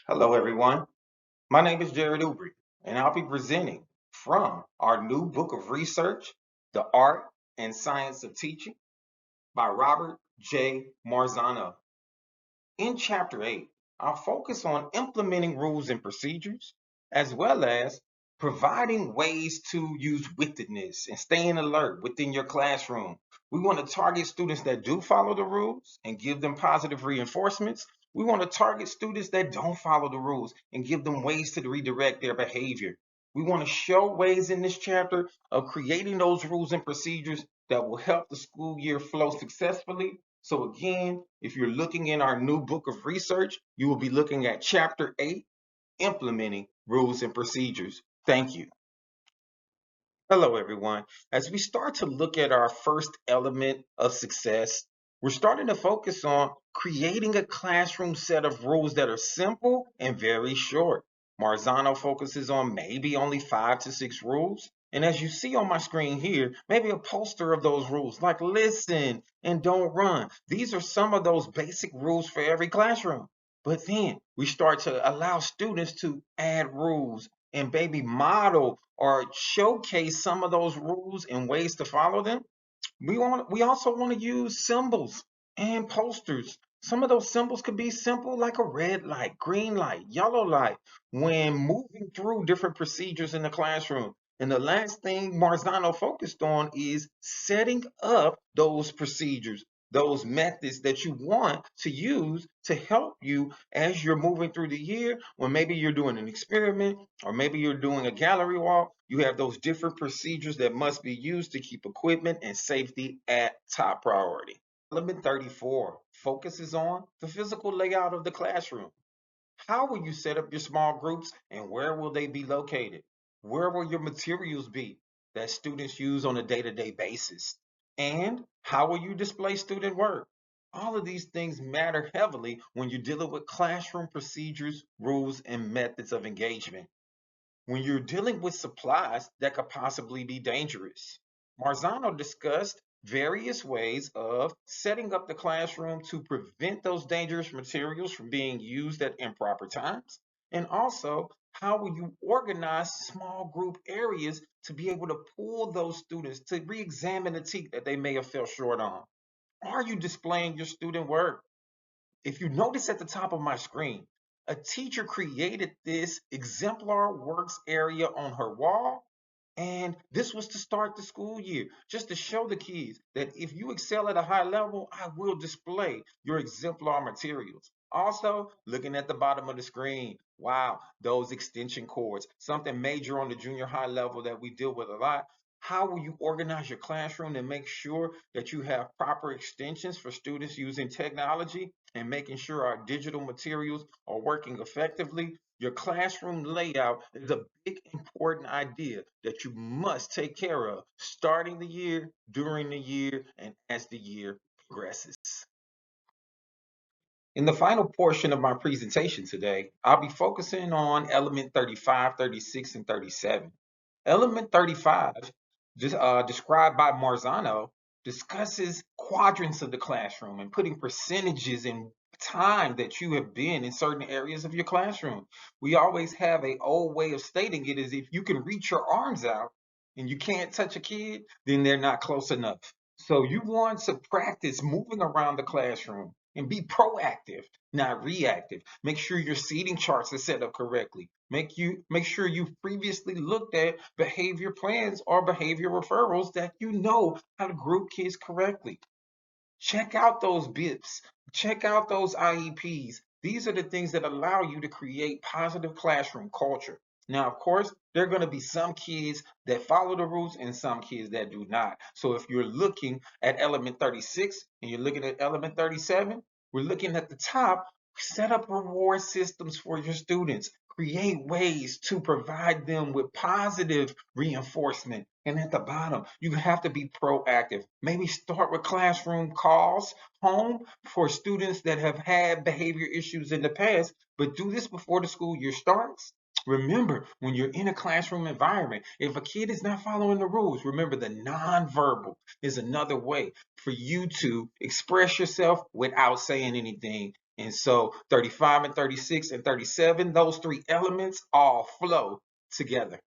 Hello, everyone. My name is Jared Oubre, and I'll be presenting from our new book of research, The Art and Science of Teaching by Robert J. Marzano. In Chapter 8, I'll focus on implementing rules and procedures, as well as providing ways to use wickedness and staying alert within your classroom. We want to target students that do follow the rules and give them positive reinforcements. We want to target students that don't follow the rules and give them ways to redirect their behavior. We want to show ways in this chapter of creating those rules and procedures that will help the school year flow successfully. So again, if you're looking in our new book of research, you will be looking at Chapter 8, Implementing Rules and Procedures. Thank you. Hello, everyone. As we start to look at our first element of success, we're starting to focus on creating a classroom set of rules that are simple and very short. Marzano focuses on maybe only 5 to 6 rules. And as you see on my screen here, maybe a poster of those rules like listen and don't run. These are some of those basic rules for every classroom. But then we start to allow students to add rules and maybe model or showcase some of those rules and ways to follow them. We also want to use symbols and posters. Some of those symbols could be simple like a red light, green light, yellow light when moving through different procedures in the classroom. And the last thing Marzano focused on is setting up those procedures, those methods that you want to use to help you as you're moving through the year, when maybe you're doing an experiment or maybe you're doing a gallery walk. You have those different procedures that must be used to keep equipment and safety at top priority. Element 34 focuses on the physical layout of the classroom. How will you set up your small groups and where will they be located? Where will your materials be that students use on a day-to-day basis? And how will you display student work? All of these things matter heavily when you're dealing with classroom procedures, rules, and methods of engagement. When you're dealing with supplies that could possibly be dangerous. Marzano discussed various ways of setting up the classroom to prevent those dangerous materials from being used at improper times. And also, how will you organize small group areas to be able to pull those students to re-examine the teak that they may have fell short on? Are you displaying your student work? If you notice at the top of my screen, a teacher created this exemplar works area on her wall. And this was to start the school year, just to show the kids that if you excel at a high level, I will display your exemplar materials. Also, looking at the bottom of the screen, wow, those extension cords, something major on the junior high level that we deal with a lot. How will you organize your classroom and make sure that you have proper extensions for students using technology and making sure our digital materials are working effectively? Your classroom layout is a big important idea that you must take care of starting the year, during the year, and as the year progresses. In the final portion of my presentation today, I'll be focusing on element 35, 36, and 37. Element 35, described by Marzano, discusses quadrants of the classroom and putting percentages in time that you have been in certain areas of your classroom. We always have a old way of stating it is if you can reach your arms out and you can't touch a kid, then they're not close enough. So you want to practice moving around the classroom and be proactive, not reactive. Make sure your seating charts are set up correctly. Make sure you've previously looked at behavior plans or behavior referrals that you know how to group kids correctly. Check out those BIPs. Check out those IEPs. These are the things that allow you to create positive classroom culture. Now, of course, there are going to be some kids that follow the rules and some kids that do not. So if you're looking at element 36 and you're looking at element 37, we're looking at the top. Set up reward systems for your students. Create ways to provide them with positive reinforcement. And at the bottom, you have to be proactive. Maybe start with classroom calls home for students that have had behavior issues in the past, but do this before the school year starts. Remember, when you're in a classroom environment, if a kid is not following the rules, remember the nonverbal is another way for you to express yourself without saying anything And so 35 and 36 and 37, those three elements all flow together.